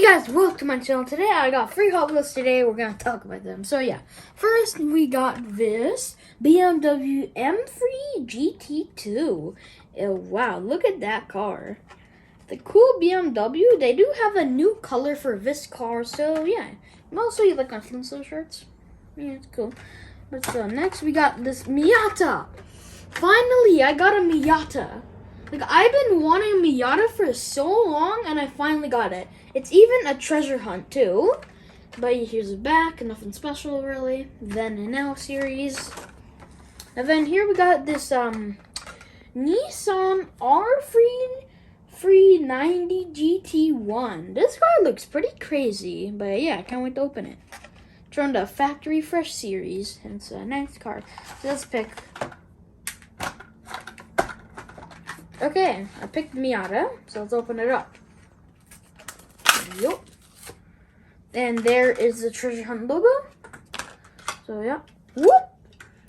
Guys, welcome to my channel. Today I got 3 Hot Wheels. Today we're going to talk about them. So yeah, first we got this BMW M3 GT2. Wow, look at that car. The cool BMW. They do have a new color for this car. So yeah, mostly you like on Flintstone shirts. Yeah, it's cool. But so next we got this Miata. Finally, I got a Miata. Like, I've been wanting a Miata for so long, and I finally got it. It's even a treasure hunt, too. But here's the back, nothing special, really. Then and Now series. And then here we got this Nissan R390 Gti. This car looks pretty crazy, but yeah, I can't wait to open it. It's from the Factory Fresh series, and it's a nice car. So let's pick. Okay, I picked Miata, so let's open it up. Yup. And there is the treasure hunt logo. So yeah. Whoop.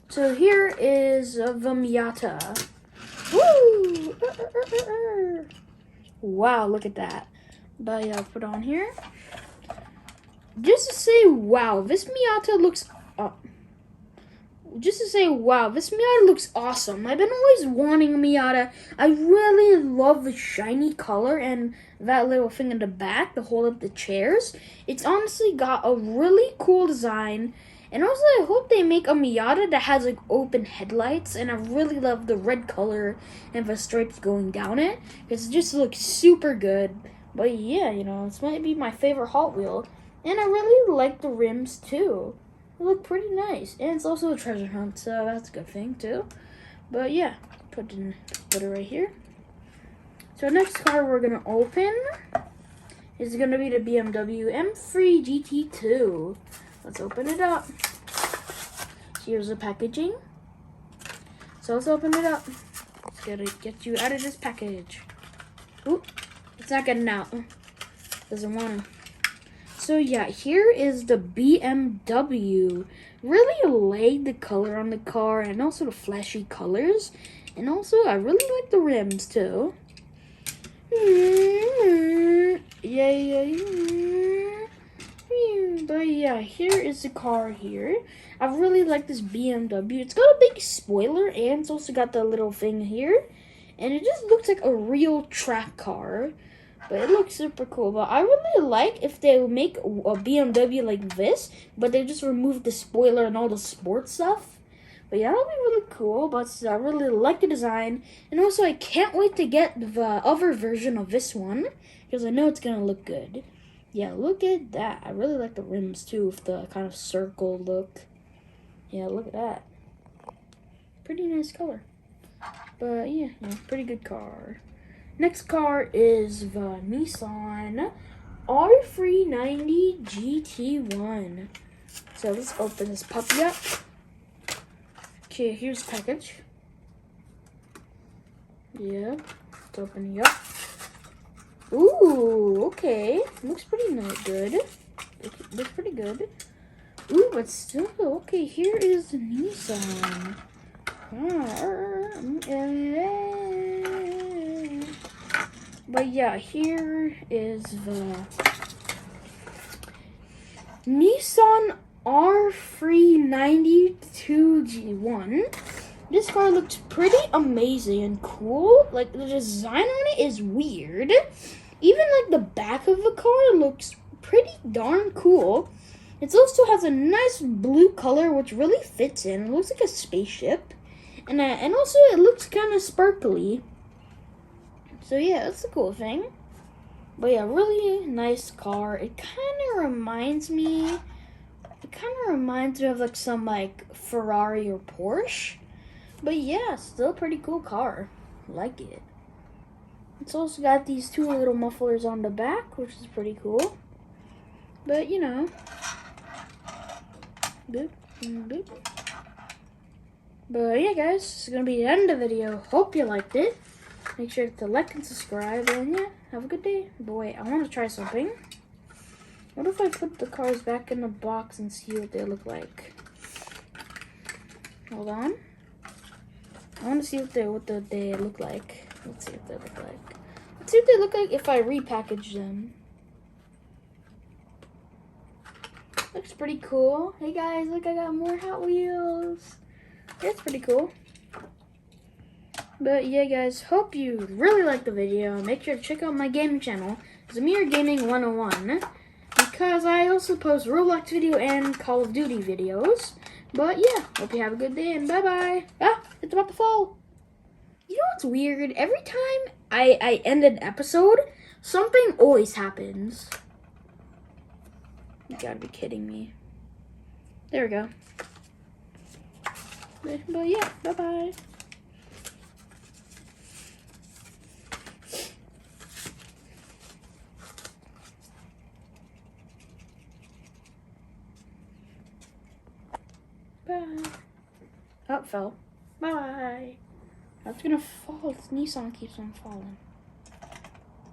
So here is the Miata. Woo! Wow, look at that. But yeah, I'll put it on here. Just to say, wow, this Miata looks awesome. I've been always wanting a Miata. I really love the shiny color and that little thing in the back to hold up the chairs. It's honestly got a really cool design. And also, I hope they make a Miata that has like open headlights. And I really love the red color and the stripes going down it, because it just looks super good. But yeah, you know, this might be my favorite Hot Wheel. And I really like the rims too. They look pretty nice, and it's also a treasure hunt, so that's a good thing too. But yeah, put it right here. So next car we're gonna open is gonna be the BMW M3 GT2. Let's open it up. Here's the packaging. So let's open it up. Let's get you out of this package. Oop, it's not getting out. Doesn't want to. So yeah, here is the BMW. Really like the color on the car and also the flashy colors. And also, I really like the rims too. But yeah, here is the car here. I really like this BMW. It's got a big spoiler and it's also got the little thing here. And it just looks like a real track car. But it looks super cool. But I really like if they would make a BMW like this, but they just remove the spoiler and all the sports stuff. But yeah, that'll be really cool. But I really like the design. And also, I can't wait to get the other version of this one, because I know it's going to look good. Yeah, look at that. I really like the rims too, with the kind of circle look. Yeah, look at that. Pretty nice color. But yeah, pretty good car. Next car is the Nissan R390 Gti. So let's open this puppy up. Okay, here's the package. Yeah, let's open it up. Ooh, okay. Looks pretty nice, good. Looks pretty good. Ooh, but still, okay, here is the Nissan. But yeah, here is the Nissan R390 Gti. This car looks pretty amazing and cool. Like, the design on it is weird. Even like the back of the car looks pretty darn cool. It also has a nice blue color which really fits in. It looks like a spaceship. And also it looks kind of sparkly. So yeah, that's a cool thing. But yeah, really nice car. It kind of reminds me of like some like Ferrari or Porsche. But yeah, still a pretty cool car. Like it. It's also got these 2 little mufflers on the back, which is pretty cool. But you know. Boop, boop. But yeah, guys, this is going to be the end of the video. Hope you liked it. Make sure to like and subscribe, and yeah, have a good day. But wait, I want to try something. What if I put the cars back in the box and see what they look like? Hold on. I want to see what they look like. Let's see what they look like. Let's see what they look like if I repackage them. Looks pretty cool. Hey guys, look, I got more Hot Wheels. That's pretty cool. But yeah, guys, hope you really liked the video. Make sure to check out my gaming channel, Zamir Gaming 101, because I also post Roblox video and Call of Duty videos. But yeah, hope you have a good day and bye-bye. Ah, it's about to fall. You know what's weird? Every time I end an episode, something always happens. You gotta be kidding me. There we go. But yeah, bye-bye. Bye. Oh, it fell. Bye. That's gonna fall. This Nissan keeps on falling.